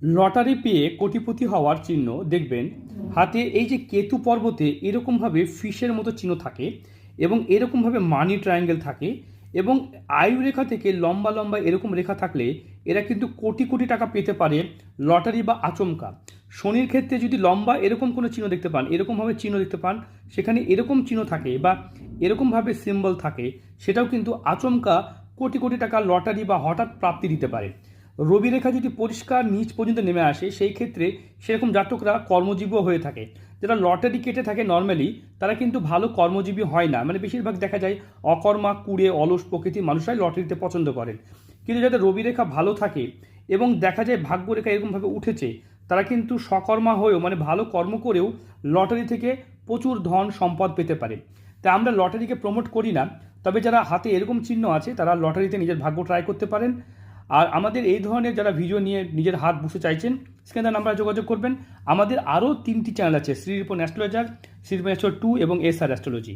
Lottery পেয়ে কোটিপতি হওয়ার চিহ্ন দেখবেন হাতে এই যে কেতু পর্বতে এরকমভাবে ফিশের মতো চিহ্ন থাকে এবং এরকমভাবে মানি ট্রায়াঙ্গেল থাকে এবং আয়ু রেখা থেকে লম্বা লম্বা এরকম রেখা থাকলে এরা কিন্তু কোটি কোটি টাকা পেতে পারে লটারি বা আচমকা। শনির ক্ষেত্রে যদি লম্বা এরকম কোনো চিহ্ন দেখতে পান, এরকমভাবে চিহ্ন দেখতে পান, সেখানে এরকম চিহ্ন থাকে বা এরকমভাবে সিম্বল থাকে, সেটাও কিন্তু আচমকা কোটি কোটি টাকা লটারি বা হঠাৎ প্রাপ্তি দিতে পারে। রবি রেখা যদি পরিষ্কার নিচ পর্যন্ত নেমে আসে, সেই ক্ষেত্রে সেরকম জাতকরা কর্মজীবীও হয়ে থাকে। যারা লটারি কেটে থাকে নর্মালি, তারা কিন্তু ভালো কর্মজীবী হয় না, মানে বেশিরভাগ দেখা যায় অকর্মা কুড়ে অলস প্রকৃতির মানুষরাই লটারিতে পছন্দ করেন। কিন্তু যাদের রবি রেখা ভালো থাকে এবং দেখা যায় ভাগ্য রেখা এরকমভাবে উঠেছে, তারা কিন্তু সকর্মা হয়েও মানে ভালো কর্ম করেও লটারি থেকে প্রচুর ধন সম্পদ পেতে পারে। তাই আমরা লটারিকে প্রমোট করি না, তবে যারা হাতে এরকম চিহ্ন আছে তারা লটারিতে নিজের ভাগ্য ট্রাই করতে পারেন। আর আমাদের এই ধরনের যারা ভিডিও নিয়ে নিজের হাত বসে চাইছেন, স্ক্রিনে নাম্বারে যোগাযোগ করবেন। আমাদের আরও 3টি চ্যানেল আছে, শ্রীরিপন অ্যাস্ট্রোলজার, শ্রীরিপন অ্যাস্ট্রো 2 এবং এসআর অ্যাস্ট্রোলজি।